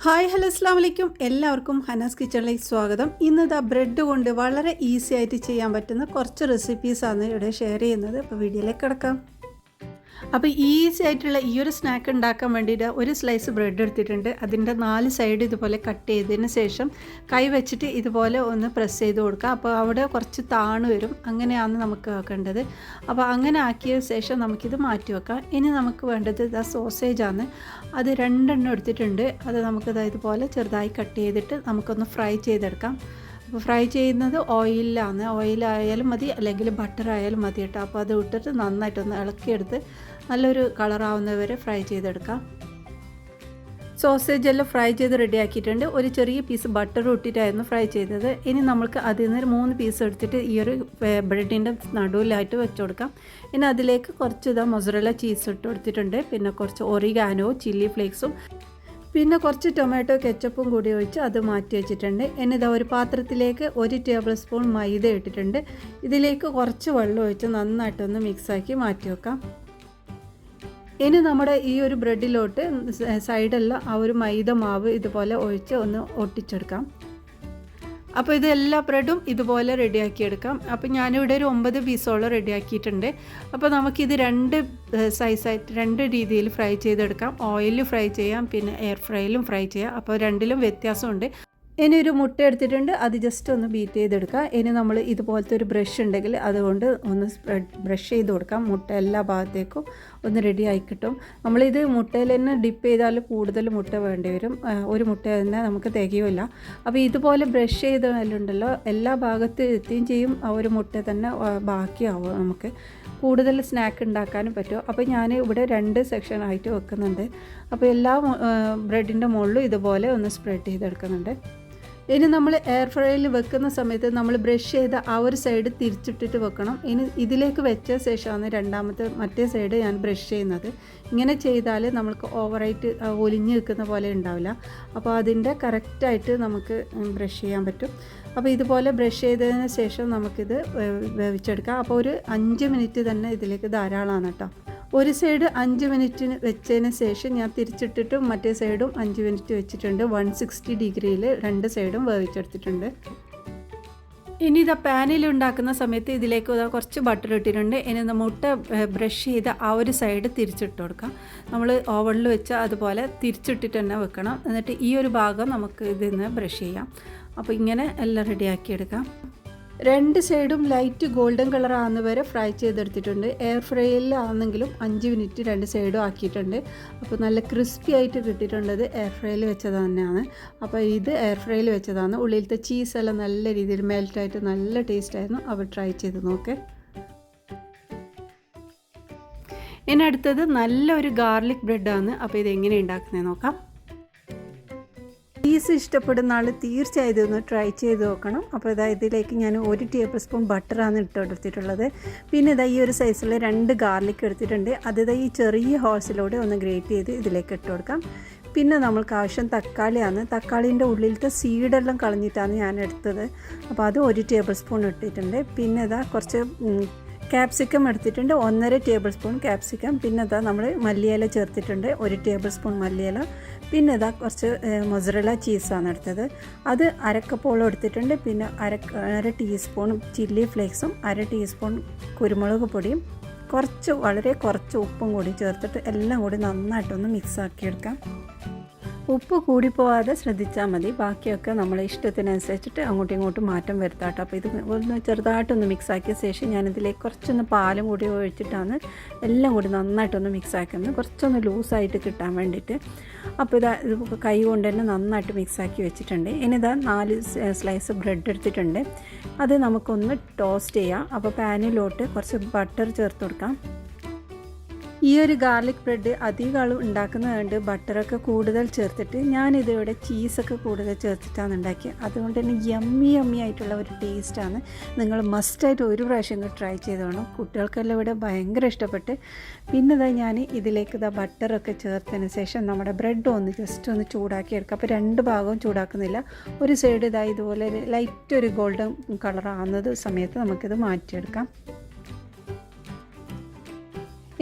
Hi hello അസ്സാം വലൈക്കും എല്ലാവർക്കും ഹനാസ് കിച്ചണിലേക്ക് സ്വാഗതം. ഇന്ന് ബ്രെഡ് കൊണ്ട് വളരെ ഈസി ആയിട്ട് ചെയ്യാൻ പറ്റുന്ന കുറച്ച് റെസിപ്പീസാണ് ഇവിടെ ഷെയർ ചെയ്യുന്നത്. അപ്പോൾ വീഡിയോയിലേക്ക് കിടക്കാം. അപ്പോൾ ഈസി ആയിട്ടുള്ള ഈ ഒരു സ്നാക്ക് ഉണ്ടാക്കാൻ വേണ്ടിയിട്ട് ഒരു സ്ലൈസ് ബ്രെഡ് എടുത്തിട്ടുണ്ട്. അതിൻ്റെ 4 സൈഡ് ഇതുപോലെ കട്ട് ചെയ്തതിന് ശേഷം കൈ വെച്ചിട്ട് ഇതുപോലെ ഒന്ന് പ്രസ് ചെയ്ത് കൊടുക്കുക. അപ്പോൾ അവിടെ കുറച്ച് താണു വരും. അങ്ങനെയാണ് നമുക്ക് ആക്കേണ്ടത്. അപ്പോൾ അങ്ങനെ ആക്കിയ ശേഷം നമുക്കിത് മാറ്റി വെക്കാം. ഇനി നമുക്ക് വേണ്ടത് സോസേജാണ്. അത് 2 എണ്ണം എടുത്തിട്ടുണ്ട്. അത് നമുക്കിത് ഇതുപോലെ ചെറുതായി കട്ട് ചെയ്തിട്ട് നമുക്കൊന്ന് ഫ്രൈ ചെയ്തെടുക്കാം. അപ്പോൾ ഫ്രൈ ചെയ്യുന്നത് ഓയിലാണ്. ഓയിലായാലും മതി, അല്ലെങ്കിൽ ബട്ടർ ആയാലും മതി കേട്ടോ. അപ്പോൾ അത് ഇട്ടിട്ട് നന്നായിട്ടൊന്ന് ഇളക്കിയെടുത്ത് നല്ലൊരു കളറാവുന്നവരെ ഫ്രൈ ചെയ്തെടുക്കാം. സോസേജ് എല്ലാം ഫ്രൈ ചെയ്ത് റെഡിയാക്കിയിട്ടുണ്ട്. ഒരു ചെറിയ പീസ് ബട്ടർ ഇട്ടിട്ടായിരുന്നു ഫ്രൈ ചെയ്തത്. ഇനി നമുക്ക് അതിൽ നിന്ന് 3 പീസ് എടുത്തിട്ട് ഈ ഒരു ബ്രെഡിൻ്റെ നടുവിലായിട്ട് വെച്ച് കൊടുക്കാം. ഇനി അതിലേക്ക് കുറച്ച് മൊസറല്ല ചീസ് ഇട്ട് കൊടുത്തിട്ടുണ്ട്. പിന്നെ കുറച്ച് ഒറിഗാനോ, ചില്ലി ഫ്ലേക്സും, പിന്നെ കുറച്ച് ടൊമാറ്റോ കെച്ചപ്പും കൂടി ഒഴിച്ച് അത് മാറ്റി വെച്ചിട്ടുണ്ട്. എന്നിട്ട് ഒരു പാത്രത്തിലേക്ക് 1 ടേബിൾ സ്പൂൺ മൈദ ഇട്ടിട്ടുണ്ട്. ഇതിലേക്ക് കുറച്ച് വെള്ളം ഒഴിച്ച് നന്നായിട്ടൊന്ന് മിക്സാക്കി മാറ്റി വെക്കാം. ഇനി നമ്മുടെ ഈ ഒരു ബ്രെഡിലോട്ട് സൈഡെല്ലാം ആ ഒരു മൈദ മാവ് ഇതുപോലെ ഒഴിച്ച് ഒന്ന് ഒട്ടിച്ചെടുക്കാം. അപ്പോൾ ഇത് എല്ലാ ബ്രെഡും ഇതുപോലെ റെഡിയാക്കിയെടുക്കാം. അപ്പോൾ ഞാനിവിടെ ഒരു 9 പീസോളം റെഡിയാക്കിയിട്ടുണ്ട്. അപ്പോൾ നമുക്കിത് 2 സൈസായിട്ട് 2 രീതിയിൽ ഫ്രൈ ചെയ്തെടുക്കാം. ഓയിലിൽ ഫ്രൈ ചെയ്യാം, പിന്നെ എയർ ഫ്രൈയിലും ഫ്രൈ ചെയ്യാം. അപ്പോൾ രണ്ടിലും വ്യത്യാസമുണ്ട്. ഇനി ഒരു മുട്ട എടുത്തിട്ടുണ്ട്. അത് ജസ്റ്റ് ഒന്ന് ബീറ്റ് ചെയ്തെടുക്കുക. ഇനി നമ്മൾ ഇതുപോലത്തെ ഒരു ബ്രഷ് ഉണ്ടെങ്കിൽ അതുകൊണ്ട് ഒന്ന് ബ്രഷ് ചെയ്ത് കൊടുക്കാം. മുട്ട എല്ലാ ഭാഗത്തേക്കും ഒന്ന് റെഡി ആയി കിട്ടും. നമ്മളിത് മുട്ടയിൽ തന്നെ ഡിപ്പ് ചെയ്താൽ കൂടുതൽ മുട്ട വേണ്ടി വരും. ഒരു മുട്ട തന്നെ നമുക്ക് തികയില്ല. അപ്പോൾ ഇതുപോലെ ബ്രഷ് ചെയ്താലുണ്ടല്ലോ എല്ലാ ഭാഗത്തും എത്തുകയും ചെയ്യും. ആ ഒരു മുട്ട തന്നെ ബാക്കിയാവും. നമുക്ക് കൂടുതൽ സ്നാക്ക് ഉണ്ടാക്കാനും പറ്റും. അപ്പോൾ ഞാൻ ഇവിടെ 2 സെക്ഷനായിട്ട് വെക്കുന്നുണ്ട്. അപ്പോൾ എല്ലാ ബ്രെഡിൻ്റെ മുകളിലും ഇതുപോലെ ഒന്ന് സ്പ്രെഡ് ചെയ്തെടുക്കുന്നുണ്ട്. ഇനി നമ്മൾ എയർ ഫ്രൈയിൽ വെക്കുന്ന സമയത്ത് നമ്മൾ ബ്രഷ് ചെയ്ത ആ ഒരു സൈഡ് തിരിച്ചിട്ടിട്ട് വെക്കണം. ഇനി ഇതിലേക്ക് വെച്ച ശേഷമാണ് മറ്റേ സൈഡ് ഞാൻ ബ്രഷ് ചെയ്യുന്നത്. ഇങ്ങനെ ചെയ്താൽ നമുക്ക് ഓവറായിട്ട് ഒലിഞ്ഞ് നിൽക്കുന്ന പോലെ ഉണ്ടാവില്ല. അപ്പോൾ അതിൻ്റെ കറക്റ്റായിട്ട് നമുക്ക് ബ്രഷ് ചെയ്യാൻ പറ്റും. അപ്പോൾ ഇതുപോലെ ബ്രഷ് ചെയ്തതിന് ശേഷം നമുക്കിത് വേവിച്ചെടുക്കാം. അപ്പോൾ ഒരു 5 മിനിറ്റ് തന്നെ ഇതിലേക്ക് ധാരാളമാണ് കേട്ടോ. ഒരു സൈഡ് 5 മിനിറ്റിന് വെച്ചതിന് ശേഷം ഞാൻ തിരിച്ചിട്ടിട്ട് മറ്റേ സൈഡും 5 മിനിറ്റ് വെച്ചിട്ടുണ്ട്. 160 ഡിഗ്രിയിൽ 2 സൈഡും വേവിച്ചെടുത്തിട്ടുണ്ട്. ഇനി ഇതാ പാനിൽ ഉണ്ടാക്കുന്ന സമയത്ത് ഇതിലേക്ക് കുറച്ച് ബട്ടർ ഇട്ടിട്ടുണ്ട്. ഇനി മുട്ട ബ്രഷ് ചെയ്ത് ആ ഒരു സൈഡ് തിരിച്ചിട്ട് കൊടുക്കാം. നമ്മൾ ഓവനിൽ വെച്ച് അതുപോലെ തിരിച്ചിട്ടിട്ട് തന്നെ വെക്കണം. എന്നിട്ട് ഈ ഒരു ഭാഗം നമുക്ക് ഇതിൽ നിന്ന് ബ്രഷ് ചെയ്യാം. അപ്പോൾ ഇങ്ങനെ എല്ലാം റെഡിയാക്കിയെടുക്കാം. 2 സൈഡും ലൈറ്റ് ഗോൾഡൻ കളർ ആകുന്ന വരെ ഫ്രൈ ചെയ്തെടുത്തിട്ടുണ്ട്. എയർ ഫ്രൈയിലാണെങ്കിലും 5 മിനിറ്റ് 2 സൈഡും ആക്കിയിട്ടുണ്ട്. അപ്പോൾ നല്ല ക്രിസ്പി ആയിട്ട് കിട്ടിയിട്ടുള്ളത് എയർ ഫ്രൈയിൽ വെച്ചത് തന്നെയാണ്. അപ്പോൾ ഇത് എയർ ഫ്രൈയിൽ വെച്ചതാണ്. ഉള്ളിലത്തെ ചീസെല്ലാം നല്ല രീതിയിൽ മെൽറ്റായിട്ട് നല്ല ടേസ്റ്റായിരുന്നു. അപ്പോൾ ട്രൈ ചെയ്ത് നോക്കേ. ഇനി അടുത്തത് നല്ലൊരു ഗാർലിക് ബ്രെഡാണ്. അപ്പോൾ ഇതെങ്ങനെ ഉണ്ടാക്കുന്നത് നോക്കാം. ചീസ് ഇഷ്ടപ്പെടുന്ന ആൾ തീർച്ചയായും ഇതൊന്ന് ട്രൈ ചെയ്ത് നോക്കണം. അപ്പോൾ ഇതിലേക്ക് ഞാൻ 1 ടേബിൾ സ്പൂൺ ബട്ടറാണ് ഇട്ടെടുത്തിട്ടുള്ളത്. പിന്നെ ഈ ഒരു സൈസിൽ 2 ഗാർലിക് എടുത്തിട്ടുണ്ട്. അത് ഈ ചെറിയ ഹോൾസിലൂടെ ഒന്ന് ഗ്രേറ്റ് ചെയ്ത് ഇതിലേക്ക് ഇട്ട് കൊടുക്കാം. പിന്നെ നമ്മൾക്ക് ആവശ്യം തക്കാളിയാണ്. തക്കാളീൻ്റെ ഉള്ളിലത്തെ സീഡെല്ലാം കളഞ്ഞിട്ടാണ് ഞാൻ എടുത്തത്. അപ്പോൾ അത് 1 ടേബിൾ സ്പൂൺ ഇട്ടിട്ടുണ്ട്. പിന്നെ കുറച്ച് ക്യാപ്സിക്കം എടുത്തിട്ടുണ്ട്. 1.5 ടേബിൾ സ്പൂൺ ക്യാപ്സിക്കം. പിന്നെ നമ്മൾ മല്ലിയില ചേർത്തിട്ടുണ്ട്, 1 ടേബിൾ സ്പൂൺ മല്ലിയില. പിന്നെ കുറച്ച് മൊസറല്ല ചീസാണ് എടുത്തത്. അത് 1/2 കപ്പോളം എടുത്തിട്ടുണ്ട്. പിന്നെ 1/2 ടീസ്പൂൺ ചില്ലി ഫ്ലേക്സും 1/2 ടീസ്പൂൺ കുരുമുളക് പൊടിയും വളരെ കുറച്ച് ഉപ്പും കൂടി ചേർത്തിട്ട് എല്ലാം കൂടി നന്നായിട്ടൊന്ന് മിക്സ് ആക്കിയെടുക്കാം. ഉപ്പ് കൂടിപ്പോവാതെ ശ്രദ്ധിച്ചാൽ മതി. ബാക്കിയൊക്കെ നമ്മളെ ഇഷ്ടത്തിനനുസരിച്ചിട്ട് അങ്ങോട്ടും ഇങ്ങോട്ടും മാറ്റം വരുത്താട്ടോ. അപ്പോൾ ഇത് ഒന്ന് ചെറുതായിട്ടൊന്ന് മിക്സ് ആക്കിയ ശേഷം ഞാനിതിലേക്ക് കുറച്ചൊന്ന് പാലും കൂടി ഒഴിച്ചിട്ടാണ് എല്ലാം കൂടി നന്നായിട്ടൊന്ന് മിക്സ് ആക്കുന്നത്. കുറച്ചൊന്ന് ലൂസായിട്ട് കിട്ടാൻ വേണ്ടിയിട്ട്. അപ്പോൾ ഇത് കൈ കൊണ്ട് തന്നെ നന്നായിട്ട് മിക്സാക്കി വെച്ചിട്ടുണ്ട്. ഇനി 4 സ്ലൈസ് ബ്രെഡ് എടുത്തിട്ടുണ്ട്. അത് നമുക്കൊന്ന് ടോസ്റ്റ് ചെയ്യാം. അപ്പോൾ പാനിലോട്ട് കുറച്ച് ബട്ടർ ചേർത്ത് കൊടുക്കാം. ഈ ഒരു ഗാർലിക് ബ്രെഡ് അധികം ഉണ്ടാക്കുന്നതുകൊണ്ട് ബട്ടറൊക്കെ കൂടുതൽ ചേർത്തിട്ട് ഞാനിതിവിടെ ചീസൊക്കെ കൂടുതൽ ചേർത്തിട്ടാണ് ഉണ്ടാക്കിയത്. അതുകൊണ്ട് തന്നെ യമ്മി ആയിട്ടുള്ള ഒരു ടേസ്റ്റാണ്. നിങ്ങൾ മസ്റ്റായിട്ട് ഒരു പ്രാവശ്യം ട്രൈ ചെയ്തോണം. കുട്ടികൾക്കെല്ലാം ഇവിടെ ഭയങ്കര ഇഷ്ടപ്പെട്ട്. പിന്നെ ഞാൻ ഇതിലേക്ക് ബട്ടറൊക്കെ ചേർത്തതിന് ശേഷം നമ്മുടെ ബ്രെഡ് ജസ്റ്റ് ഒന്ന് ചൂടാക്കി എടുക്കുക. അപ്പോൾ 2 ഭാഗവും ചൂടാക്കുന്നില്ല. ഒരു സൈഡ് ഇതുപോലെ ലൈറ്റ് ഒരു ഗോൾഡൻ കളർ ആകുന്നത് സമയത്ത് നമുക്കിത് മാറ്റിയെടുക്കാം.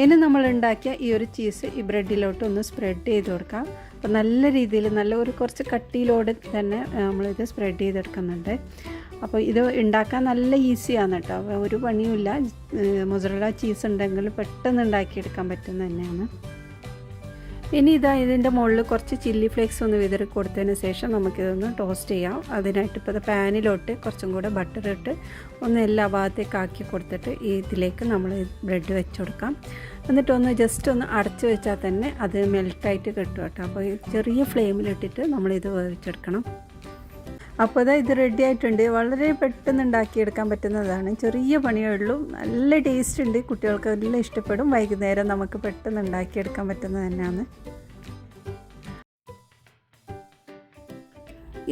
ഇനി നമ്മൾ ഉണ്ടാക്കിയ ഈ ഒരു ചീസ് ഈ ബ്രെഡിലോട്ട് ഒന്ന് സ്പ്രെഡ് ചെയ്ത് കൊടുക്കാം. അപ്പോൾ നല്ല രീതിയിൽ നല്ല ഒരു കുറച്ച് കട്ടിയിലോടെ തന്നെ നമ്മളിത് സ്പ്രെഡ് ചെയ്തെടുക്കുന്നുണ്ട്. അപ്പോൾ ഇത് ഉണ്ടാക്കാൻ നല്ല ഈസിയാണ് കേട്ടോ. ഒരു പണിയുമില്ല. മൊസറല്ല ചീസ് ഉണ്ടെങ്കിൽ പെട്ടെന്ന് ഉണ്ടാക്കിയെടുക്കാൻ പറ്റുന്ന തന്നെയാണ്. ഇനി ഇതിൻ്റെ മുകളിൽ കുറച്ച് ചില്ലി ഫ്ലേക്സ് ഒന്ന് വിതറി കൊടുത്തതിന് ശേഷം നമുക്കിതൊന്ന് ടോസ്റ്റ് ചെയ്യാം. അതിനായിട്ട് ഇപ്പോൾ പാനിലോട്ട് കുറച്ചും കൂടെ ബട്ടർ ഇട്ട് ഒന്ന് എല്ലാ ഭാഗത്തേക്ക് ആക്കി കൊടുത്തിട്ട് ഇതിലേക്ക് നമ്മൾ ബ്രെഡ് വെച്ച് കൊടുക്കാം. എന്നിട്ടൊന്ന് ജസ്റ്റ് ഒന്ന് അടച്ച് വെച്ചാൽ തന്നെ അത് മെൽട്ടായിട്ട് കിട്ടും കേട്ടോ. അപ്പോൾ ചെറിയ ഫ്ലെയിമിലിട്ടിട്ട് നമ്മളിത് വേവിച്ചെടുക്കണം. അപ്പോൾ ഇത് റെഡി ആയിട്ടുണ്ട്. വളരെ പെട്ടെന്ന് ഉണ്ടാക്കിയെടുക്കാൻ പറ്റുന്നതാണ്. ചെറിയ പണിയേ ഉള്ളൂ. നല്ല ടേസ്റ്റ് ഉണ്ട്. കുട്ടികൾക്ക് എല്ലാം ഇഷ്ടപ്പെടും. വൈകുന്നേരം നമുക്ക് പെട്ടെന്ന് ഉണ്ടാക്കിയെടുക്കാൻ പറ്റുന്നത് തന്നെയാണ്.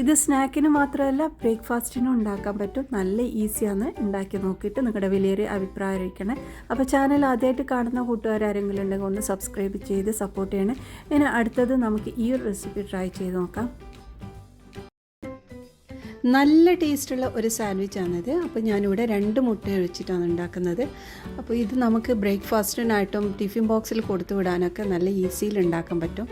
ഇത് സ്നാക്കിന് മാത്രമല്ല ബ്രേക്ക്ഫാസ്റ്റിനും ഉണ്ടാക്കാൻ പറ്റും. നല്ല ഈസിയാണ്. ഉണ്ടാക്കി നോക്കിയിട്ട് നിങ്ങളുടെ വലിയൊരു അഭിപ്രായം അറിയിക്കണേ. അപ്പോൾ ചാനൽ ആദ്യമായിട്ട് കാണുന്ന കൂട്ടുകാരെങ്കിലും ഉണ്ടെങ്കിൽ ഒന്ന് സബ്സ്ക്രൈബ് ചെയ്ത് സപ്പോർട്ട് ചെയ്യണേ. ഇനി അടുത്തത് നമുക്ക് ഈ ഒരു റെസിപ്പി ട്രൈ ചെയ്ത് നോക്കാം. നല്ല ടേസ്റ്റുള്ള ഒരു സാൻഡ്വിച്ചാണിത്. അപ്പോൾ ഞാനിവിടെ 2 മുട്ട ഒഴിച്ചിട്ടാണ് ഉണ്ടാക്കുന്നത്. അപ്പോൾ ഇത് നമുക്ക് ബ്രേക്ക്ഫാസ്റ്റിനായിട്ടും ടിഫിൻ ബോക്സിൽ കൊടുത്തു വിടാനൊക്കെ നല്ല ഈസിയിൽ ഉണ്ടാക്കാൻ പറ്റും.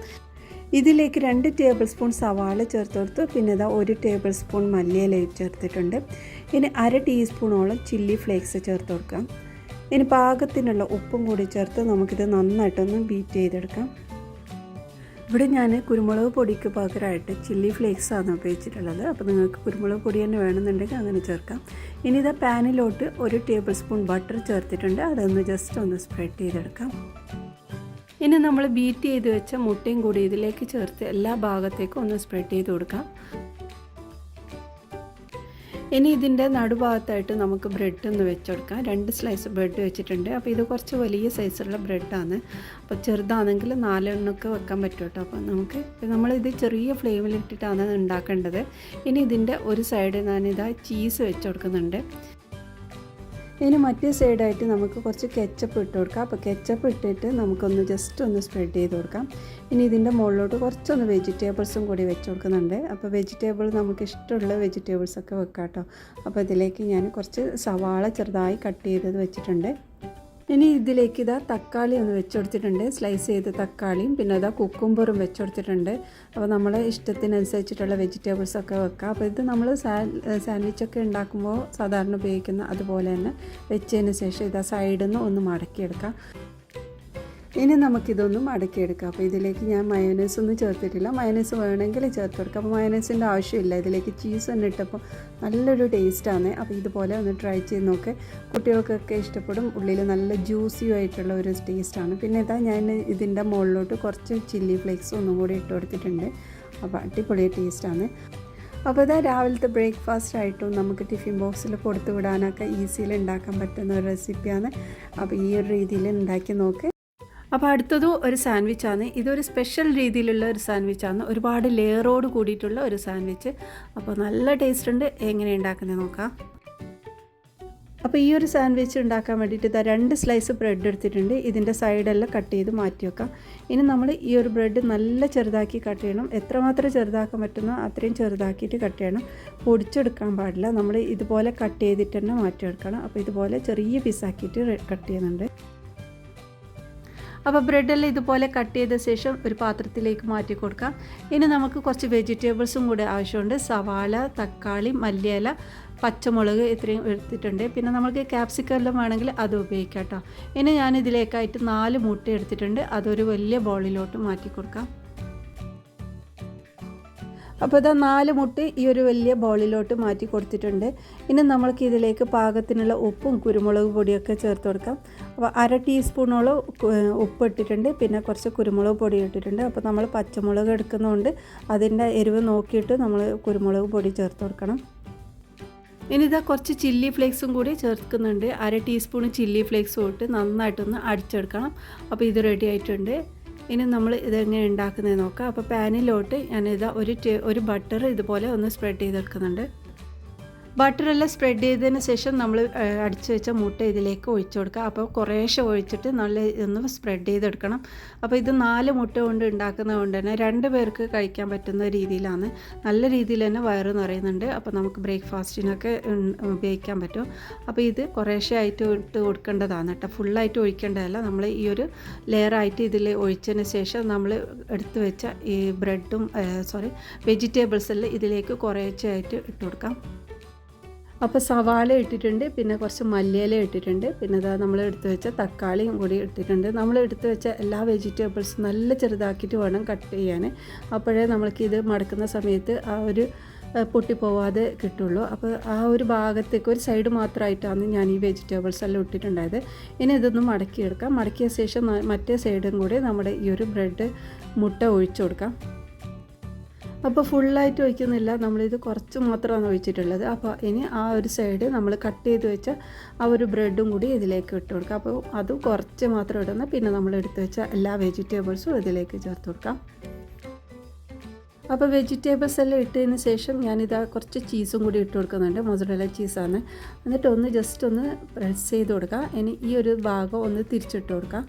ഇതിലേക്ക് 2 ടേബിൾ സ്പൂൺ സവാള ചേർത്ത് കൊടുത്തു. പിന്നെ 1 ടേബിൾ സ്പൂൺ മല്ലിയില ചേർത്തിട്ടുണ്ട്. ഇനി 1/2 ടീസ്പൂണോളം ചില്ലി ഫ്ലേക്സ് ചേർത്ത് കൊടുക്കാം. ഇനി പാകത്തിനുള്ള ഉപ്പും കൂടി ചേർത്ത് നമുക്കിത് നന്നായിട്ടൊന്ന് ബീറ്റ് ചെയ്തെടുക്കാം. ഇവിടെ ഞാൻ കുരുമുളക് പൊടിക്ക് പകരമായിട്ട് ചില്ലി ഫ്ലേക്സാണ് ഉപയോഗിച്ചിട്ടുള്ളത്. അപ്പോൾ നിങ്ങൾക്ക് കുരുമുളക് പൊടി തന്നെ വേണമെന്നുണ്ടെങ്കിൽ അങ്ങനെ ചേർക്കാം. ഇനി പാനിലോട്ട് 1 ടേബിൾ സ്പൂൺ ബട്ടർ ചേർത്തിട്ടുണ്ട്. അതൊന്ന് ജസ്റ്റ് ഒന്ന് സ്പ്രെഡ് ചെയ്തെടുക്കാം. ഇനി നമ്മൾ ബീറ്റ് ചെയ്ത് വെച്ച മുട്ടയും കൂടി ഇതിലേക്ക് ചേർത്ത് എല്ലാ ഭാഗത്തേക്കും ഒന്ന് സ്പ്രെഡ് ചെയ്ത് കൊടുക്കാം. ഇനി ഇതിൻ്റെ നടുഭാഗത്തായിട്ട് നമുക്ക് ബ്രെഡ് ഒന്ന് വെച്ചെടുക്കാം. 2 സ്ലൈസ് ബ്രെഡ് വെച്ചിട്ടുണ്ട്. അപ്പോൾ ഇത് കുറച്ച് വലിയ സൈസുള്ള ബ്രെഡാണ്. അപ്പോൾ ചെറുതാണെങ്കിൽ 4 എണ്ണമൊക്കെ വെക്കാൻ പറ്റും കേട്ടോ. അപ്പോൾ നമ്മളിത് ചെറിയ ഫ്ലെയിമിലിട്ടിട്ടാണ് ഉണ്ടാക്കേണ്ടത്. ഇനി ഇതിൻ്റെ ഒരു സൈഡ് ഞാനിതാ ചീസ് വെച്ച് കൊടുക്കുന്നുണ്ട്. ഇനി മറ്റേ സൈഡായിട്ട് നമുക്ക് കുറച്ച് കെച്ചപ്പ് ഇട്ട് കൊടുക്കാം. അപ്പോൾ കെച്ചപ്പ് ഇട്ടിട്ട് നമുക്കൊന്ന് ജസ്റ്റ് ഒന്ന് സ്പ്രെഡ് ചെയ്ത് കൊടുക്കാം. ഇനി ഇതിൻ്റെ മുകളിലോട്ട് കുറച്ചൊന്ന് വെജിറ്റബിൾസും കൂടി വെച്ച് കൊടുക്കുന്നുണ്ട്. അപ്പോൾ വെജിറ്റബിൾ നമുക്ക് ഇഷ്ടമുള്ള വെജിറ്റബിൾസൊക്കെ വെക്കാം കേട്ടോ. അപ്പോൾ ഇതിലേക്ക് ഞാൻ കുറച്ച് സവാള ചെറുതായി കട്ട് ചെയ്തത് വെച്ചിട്ടുണ്ട്. ഇനി ഇതിലേക്ക് തക്കാളി ഒന്ന് വെച്ച് കൊടുത്തിട്ടുണ്ട്. സ്ലൈസ് ചെയ്ത തക്കാളിയും പിന്നെ കുക്കുംബറും വെച്ച് കൊടുത്തിട്ടുണ്ട്. അപ്പോൾ നമ്മളെ ഇഷ്ടത്തിനനുസരിച്ചിട്ടുള്ള വെജിറ്റബിൾസൊക്കെ വെക്കാം. അപ്പോൾ ഇത് നമ്മൾ സാൻഡ്വിച്ചൊക്കെ ഉണ്ടാക്കുമ്പോൾ സാധാരണ ഉപയോഗിക്കുന്ന അതുപോലെ തന്നെ വെച്ചതിന് ശേഷം സൈഡിൽ നിന്ന് ഒന്ന് മടക്കിയെടുക്കാം. ഇനി നമുക്കിതൊന്ന് മടക്കിയെടുക്കാം. അപ്പോൾ ഇതിലേക്ക് ഞാൻ മയോനൈസ് ഒന്നും ചേർത്തിട്ടില്ല. മയോനൈസ് വേണമെങ്കിൽ ചേർത്ത് കൊടുക്കാം. അപ്പോൾ മയോനൈസിൻ്റെ ആവശ്യമില്ല. ഇതിലേക്ക് ചീസ് തന്നെ ഇട്ടപ്പോൾ നല്ലൊരു ടേസ്റ്റാണ്. അപ്പോൾ ഇതുപോലെ ഒന്ന് ട്രൈ ചെയ്ത് നോക്ക്. കുട്ടികൾക്കൊക്കെ ഇഷ്ടപ്പെടും. ഉള്ളിൽ നല്ല ജ്യൂസി ആയിട്ടുള്ള ഒരു ടേസ്റ്റാണ്. പിന്നെ ഞാൻ ഇതിൻ്റെ മുകളിലോട്ട് കുറച്ച് ചില്ലി ഫ്ലേക്സ് ഒന്നും കൂടി ഇട്ട് കൊടുത്തിട്ടുണ്ട്. അപ്പോൾ അടിപൊളി ടേസ്റ്റാണ്. അപ്പോൾ രാവിലത്തെ ബ്രേക്ക്ഫാസ്റ്റ് ആയിട്ടും നമുക്ക് ടിഫിൻ ബോക്സിൽ കൊടുത്തു വിടാനൊക്കെ ഈസിയിൽ ഉണ്ടാക്കാൻ പറ്റുന്ന ഒരു റെസിപ്പിയാണ്. അപ്പോൾ ഈ ഒരു രീതിയിൽ ഉണ്ടാക്കി നോക്ക്. അപ്പോൾ അടുത്തതും ഒരു സാൻഡ്വിച്ചാണ്. ഇതൊരു സ്പെഷ്യൽ രീതിയിലുള്ള ഒരു സാൻഡ്വിച്ചാണ്. ഒരുപാട് ലെയറോട് കൂടിയിട്ടുള്ള ഒരു സാൻഡ്വിച്ച്. അപ്പോൾ നല്ല ടേസ്റ്റ് ഉണ്ട്. എങ്ങനെ ഉണ്ടാക്കുന്നത് നോക്കാം. അപ്പോൾ ഈ ഒരു സാൻഡ്വിച്ച് ഉണ്ടാക്കാൻ വേണ്ടിയിട്ട് 2 സ്ലൈസ് ബ്രെഡ് എടുത്തിട്ടുണ്ട്. ഇതിൻ്റെ സൈഡെല്ലാം കട്ട് ചെയ്ത് മാറ്റി വെക്കാം. ഇനി നമ്മൾ ഈ ഒരു ബ്രെഡ് നല്ല ചെറുതാക്കി കട്ട് ചെയ്യണം. എത്രമാത്രം ചെറുതാക്കാൻ പറ്റുന്നോ അത്രയും ചെറുതാക്കിയിട്ട് കട്ട് ചെയ്യണം. പൊടിച്ചെടുക്കാൻ പാടില്ല. നമ്മൾ ഇതുപോലെ കട്ട് ചെയ്തിട്ട് തന്നെ മാറ്റിയെടുക്കണം. അപ്പോൾ ഇതുപോലെ ചെറിയ പീസാക്കിയിട്ട് കട്ട് ചെയ്യുന്നുണ്ട്. അപ്പോൾ ബ്രെഡെല്ലാം ഇതുപോലെ കട്ട് ചെയ്ത ശേഷം ഒരു പാത്രത്തിലേക്ക് മാറ്റി കൊടുക്കാം. ഇനി നമുക്ക് കുറച്ച് വെജിറ്റബിൾസും കൂടി ആവശ്യമുണ്ട്. സവാള, തക്കാളി, മല്ലിയില, പച്ചമുളക് ഇത്രയും എടുത്തിട്ടുണ്ട്. പിന്നെ നമുക്ക് ക്യാപ്സിക്കം എല്ലാം വേണമെങ്കിൽ അത് ഉപയോഗിക്കാം കേട്ടോ. ഇനി ഞാൻ ഇതിലേക്കായിട്ട് 4 മുട്ട എടുത്തിട്ടുണ്ട്. അതൊരു വലിയ ബൗളിലോട്ട് മാറ്റി കൊടുക്കാം. അപ്പോൾ 4 മുട്ട ഈ ഒരു വലിയ ബൗളിലോട്ട് മാറ്റി കൊടുത്തിട്ടുണ്ട്. ഇനി നമ്മൾക്ക് ഇതിലേക്ക് പാകത്തിനുള്ള ഉപ്പും കുരുമുളക് പൊടിയൊക്കെ ചേർത്ത് കൊടുക്കാം. അപ്പോൾ 1/2 ടീസ്പൂണോളം ഉപ്പ് ഇട്ടിട്ടുണ്ട്. പിന്നെ കുറച്ച് കുരുമുളക് പൊടി ഇട്ടിട്ടുണ്ട്. അപ്പോൾ നമ്മൾ പച്ചമുളക് എടുക്കുന്നതുകൊണ്ട് അതിൻ്റെ എരിവ് നോക്കിയിട്ട് നമ്മൾ കുരുമുളക് പൊടി ചേർത്ത് കൊടുക്കണം. ഇനി കുറച്ച് ചില്ലി ഫ്ലേക്സും കൂടി ചേർക്കുന്നുണ്ട്. 1/2 ടീസ്പൂൺ ചില്ലി ഫ്ലേക്സും ഇട്ട് നന്നായിട്ടൊന്ന് അടിച്ചെടുക്കണം. അപ്പോൾ ഇത് റെഡി ആയിട്ടുണ്ട്. ഇനി നമ്മൾ ഇതെങ്ങനെ ഉണ്ടാക്കുന്നത് നോക്കാം. അപ്പോൾ പാനിലോട്ട് ഞാനിതാ ഒരു ബട്ടർ ഇതുപോലെ ഒന്ന് സ്പ്രെഡ് ചെയ്തെടുക്കുന്നുണ്ട്. ബട്ടറെല്ലാം സ്പ്രെഡ് ചെയ്തതിന് ശേഷം നമ്മൾ അടിച്ചു വെച്ച മുട്ട ഇതിലേക്ക് ഒഴിച്ചു കൊടുക്കുക. അപ്പോൾ കുറേശ്ശെ ഒഴിച്ചിട്ട് നല്ല ഒന്ന് സ്പ്രെഡ് ചെയ്തെടുക്കണം. അപ്പോൾ ഇത് 4 മുട്ട കൊണ്ട് ഉണ്ടാക്കുന്നത് കൊണ്ട് തന്നെ 2 പേർക്ക് കഴിക്കാൻ പറ്റുന്ന രീതിയിലാണ്. നല്ല രീതിയിൽ തന്നെ വയറ് നിറയുന്നുണ്ട്. അപ്പോൾ നമുക്ക് ബ്രേക്ക്ഫാസ്റ്റിനൊക്കെ ഉപയോഗിക്കാൻ പറ്റും. അപ്പോൾ ഇത് കുറേശ്ശെ ആയിട്ട് ഇട്ട് കൊടുക്കേണ്ടതാണ് കേട്ടോ, ഫുള്ളായിട്ട് ഒഴിക്കേണ്ടതല്ല. നമ്മൾ ഈ ഒരു ലെയറായിട്ട് ഇതിൽ ഒഴിച്ചതിന് ശേഷം നമ്മൾ എടുത്തു വെച്ച ഈ ബ്രെഡും വെജിറ്റബിൾസ് എല്ലാം ഇതിലേക്ക് കുറേശ്ശെ ആയിട്ട് ഇട്ട് കൊടുക്കാം. അപ്പോൾ സവാള ഇട്ടിട്ടുണ്ട്, പിന്നെ കുറച്ച് മല്ലിയില ഇട്ടിട്ടുണ്ട്, പിന്നെ ഇതാ നമ്മൾ എടുത്തു വെച്ച തക്കാളിയും കൂടി ഇട്ടിട്ടുണ്ട്. നമ്മൾ എടുത്തു വെച്ച എല്ലാ വെജിറ്റബിൾസും നല്ല ചെറുതാക്കിയിട്ട് വേണം കട്ട് ചെയ്യാൻ. അപ്പോഴേ നമ്മൾക്കിത് മടക്കുന്ന സമയത്ത് ആ ഒരു പൊട്ടിപ്പോവാതെ കിട്ടുള്ളൂ. അപ്പോൾ ആ ഒരു ഭാഗത്തേക്ക് ഒരു സൈഡ് മാത്രമായിട്ടാണ് ഞാൻ ഈ വെജിറ്റബിൾസ് എല്ലാം ഇട്ടിട്ടുണ്ടായത്. ഇനി ഇതൊന്ന് മടക്കിയെടുക്കാം. മടക്കിയ ശേഷം മറ്റേ സൈഡും കൂടി നമ്മുടെ ഈ ഒരു ബ്രെഡ് മുട്ട ഒഴിച്ചു കൊടുക്കാം. അപ്പോൾ ഫുള്ളായിട്ട് ഒഴിക്കുന്നില്ല, നമ്മളിത് കുറച്ച് മാത്രമാണ് ഒഴിച്ചിട്ടുള്ളത്. അപ്പോൾ ഇനി ആ ഒരു സൈഡ് നമ്മൾ കട്ട് ചെയ്ത് വെച്ച ആ ഒരു ബ്രെഡും കൂടി ഇതിലേക്ക് ഇട്ട് കൊടുക്കാം. അപ്പോൾ അതും കുറച്ച് മാത്രം ഇടുന്ന, പിന്നെ നമ്മൾ എടുത്ത് വെച്ച എല്ലാ വെജിറ്റബിൾസും ഇതിലേക്ക് ചേർത്ത് കൊടുക്കാം. അപ്പോൾ വെജിറ്റബിൾസ് എല്ലാം ഇട്ടതിന് ശേഷം ഞാനിതാ കുറച്ച് ചീസും കൂടി ഇട്ട് കൊടുക്കുന്നുണ്ട്, മൊസറല്ല ചീസാണ്. എന്നിട്ട് ഒന്ന് ജസ്റ്റ് ഒന്ന് പ്രസ് ചെയ്ത് കൊടുക്കുക. ഇനി ഈ ഒരു ഭാഗം ഒന്ന് തിരിച്ചിട്ട് കൊടുക്കുക.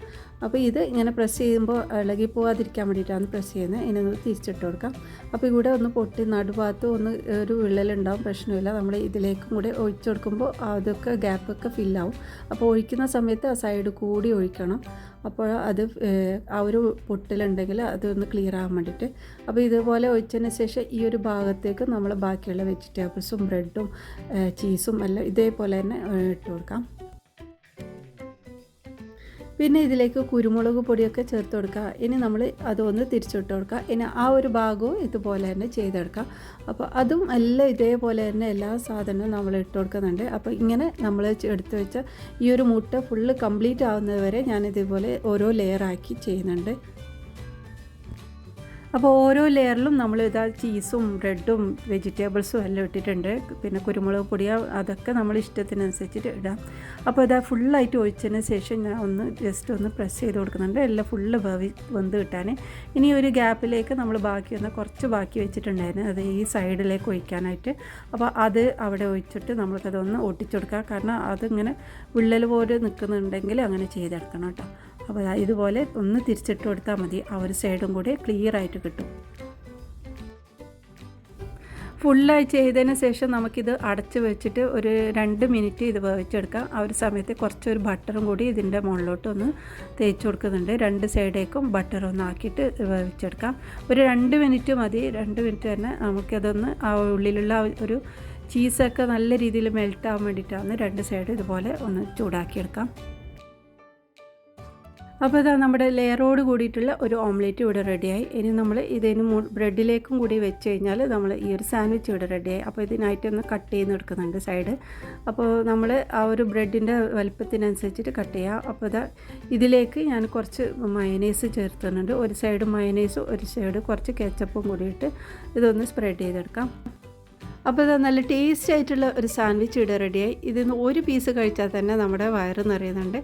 അപ്പോൾ ഇത് ഇങ്ങനെ പ്രസ് ചെയ്യുമ്പോൾ ഇളകി പോകാതിരിക്കാൻ വേണ്ടിയിട്ടാണ് പ്രസ് ചെയ്യുന്നത്. ഇനി ഒന്ന് തിരിച്ചിട്ട് കൊടുക്കാം. അപ്പോൾ ഇവിടെ ഒന്ന് പൊട്ടി നടുഭാഗത്ത് ഒന്ന് ഒരു വിള്ളലുണ്ടാവും, പ്രശ്നമില്ല. നമ്മൾ ഇതിലേക്കും കൂടെ ഒഴിച്ചു കൊടുക്കുമ്പോൾ അതൊക്കെ ഗ്യാപ്പൊക്കെ ഫില്ലാവും. അപ്പോൾ ഒഴിക്കുന്ന സമയത്ത് ആ സൈഡ് കൂടി ഒഴിക്കണം. അപ്പോൾ അത് ആ ഒരു പൊട്ടിലുണ്ടെങ്കിൽ അതൊന്ന് ക്ലിയർ ആകാൻ വേണ്ടിയിട്ട്. അപ്പോൾ ഇതുപോലെ ഒഴിച്ചതിന് ശേഷം ഈ ഒരു ഭാഗത്തേക്ക് നമ്മൾ ബാക്കിയുള്ള വെജിറ്റബിൾസും ബ്രെഡും ചീസും എല്ലാം ഇതേപോലെ തന്നെ ഇട്ട് കൊടുക്കാം. പിന്നെ ഇതിലേക്ക് കുരുമുളക് പൊടിയൊക്കെ ചേർത്ത് കൊടുക്കുക. ഇനി നമ്മൾ അതൊന്ന് തിരിച്ചിട്ട് കൊടുക്കുക. ഇനി ആ ഒരു ഭാഗവും ഇതുപോലെ തന്നെ ചെയ്തെടുക്കുക. അപ്പോൾ അതും എല്ലാം ഇതേപോലെ തന്നെ എല്ലാ സാധനവും നമ്മൾ ഇട്ട് കൊടുക്കുന്നുണ്ട്. അപ്പോൾ ഇങ്ങനെ നമ്മൾ എടുത്ത് വെച്ച ഈ ഒരു മുട്ട ഫുള്ള് കംപ്ലീറ്റ് ആവുന്നത് വരെ ഞാനിതേപോലെ ഓരോ ലെയറാക്കി ചെയ്യുന്നുണ്ട്. അപ്പോൾ ഓരോ ലെയറിലും നമ്മൾ ഇതാ ചീസും ബ്രെഡും വെജിറ്റബിൾസും എല്ലാം ഇട്ടിട്ടുണ്ട്. പിന്നെ കുരുമുളക് പൊടിയോ അതൊക്കെ നമ്മൾ ഇഷ്ടത്തിനനുസരിച്ചിട്ട് ഇടാം. അപ്പോൾ ഇതാ ഫുള്ളായിട്ട് ഒഴിച്ചതിന് ശേഷം ഞാൻ ഒന്ന് ജസ്റ്റ് ഒന്ന് പ്രസ് ചെയ്ത് കൊടുക്കുന്നുണ്ട്, എല്ലാം ഫുള്ള് വെന്ത് കിട്ടാൻ. ഇനി ഒരു ഗ്യാപ്പിലേക്ക് നമ്മൾ കുറച്ച് ബാക്കി വെച്ചിട്ടുണ്ടായിരുന്നു, അത് ഈ സൈഡിലേക്ക് ഒഴിക്കാനായിട്ട്. അപ്പോൾ അത് അവിടെ ഒഴിച്ചിട്ട് നമ്മൾക്കതൊന്ന് ഒട്ടിച്ചെടുക്കുക. കാരണം അതിങ്ങനെ വിള്ളൽ പോലെ നിൽക്കുന്നുണ്ടെങ്കിൽ അങ്ങനെ ചെയ്തെടുക്കണം കേട്ടോ. അപ്പോൾ ഇതുപോലെ ഒന്ന് തിരിച്ചിട്ട് കൊടുത്താൽ മതി, ആ ഒരു സൈഡും കൂടി ക്ലിയർ ആയിട്ട് കിട്ടും. ഫുള്ളായി ചെയ്തതിന് ശേഷം നമുക്കിത് അടച്ച് വെച്ചിട്ട് ഒരു 2 മിനിറ്റ് ഇത് വേവിച്ചെടുക്കാം. ആ ഒരു സമയത്ത് കുറച്ചൊരു ബട്ടറും കൂടി ഇതിൻ്റെ മുകളിലോട്ടൊന്ന് തേച്ച് കൊടുക്കുന്നുണ്ട്. 2 സൈഡേക്കും ബട്ടറൊന്ന് ആക്കിയിട്ട് വേവിച്ചെടുക്കാം. ഒരു 2 മിനിറ്റ് മതി. 2 മിനിറ്റ് തന്നെ നമുക്കതൊന്ന് ആ ഉള്ളിലുള്ള ഒരു ചീസൊക്കെ നല്ല രീതിയിൽ മെൽട്ടാകാൻ വേണ്ടിയിട്ടാണ് 2 സൈഡ് ഇതുപോലെ ഒന്ന് ചൂടാക്കിയെടുക്കാം. അപ്പോൾ ഇതാ നമ്മുടെ ലെയറോട് കൂടിയിട്ടുള്ള ഒരു ഓംലേറ്റ് ഇവിടെ റെഡിയായി. ഇനി നമ്മൾ ഇതിന് ബ്രെഡിലേക്കും കൂടി വെച്ച് കഴിഞ്ഞാൽ നമ്മൾ ഈ ഒരു സാൻഡ്വിച്ച് ഇവിടെ റെഡിയായി. അപ്പോൾ ഇതിനായിട്ടൊന്ന് കട്ട് ചെയ്തെടുക്കുന്നുണ്ട് സൈഡ്. അപ്പോൾ നമ്മൾ ആ ഒരു ബ്രെഡിൻ്റെ വലുപ്പത്തിനനുസരിച്ചിട്ട് കട്ട് ചെയ്യുക. അപ്പോൾ ഇതാ ഇതിലേക്ക് ഞാൻ കുറച്ച് മയനൈസ് ചേർത്തുന്നുണ്ട്. ഒരു സൈഡ് മയനൈസും ഒരു സൈഡ് കുറച്ച് കെച്ചപ്പും കൂടിയിട്ട് ഇതൊന്ന് സ്പ്രെഡ് ചെയ്തെടുക്കാം. അപ്പോൾ ഇത് നല്ല ടേസ്റ്റി ആയിട്ടുള്ള ഒരു സാൻഡ്വിച്ച് ഇവിടെ റെഡിയായി. ഇതിന്ന് ഒരു പീസ് കഴിച്ചാൽ തന്നെ നമ്മുടെ വയറ് നിറയുന്നുണ്ട്.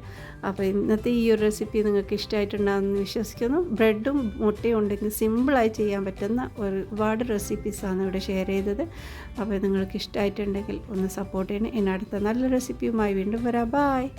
അപ്പോൾ ഇന്നത്തെ ഈ ഒരു റെസിപ്പി നിങ്ങൾക്ക് ഇഷ്ടമായിട്ടുണ്ടാകുമെന്ന് വിശ്വസിക്കുന്നു. ബ്രെഡും മുട്ടയും ഉണ്ടെങ്കിൽ സിമ്പിളായി ചെയ്യാൻ പറ്റുന്ന ഒരുപാട് റെസിപ്പീസാണ് ഇവിടെ ഷെയർ ചെയ്തത്. അപ്പോൾ നിങ്ങൾക്ക് ഇഷ്ടമായിട്ടുണ്ടെങ്കിൽ ഒന്ന് സപ്പോർട്ട് ചെയ്യണം. ഇനി അടുത്ത നല്ല റെസിപ്പിയുമായി വീണ്ടും വരാം. ബായ്.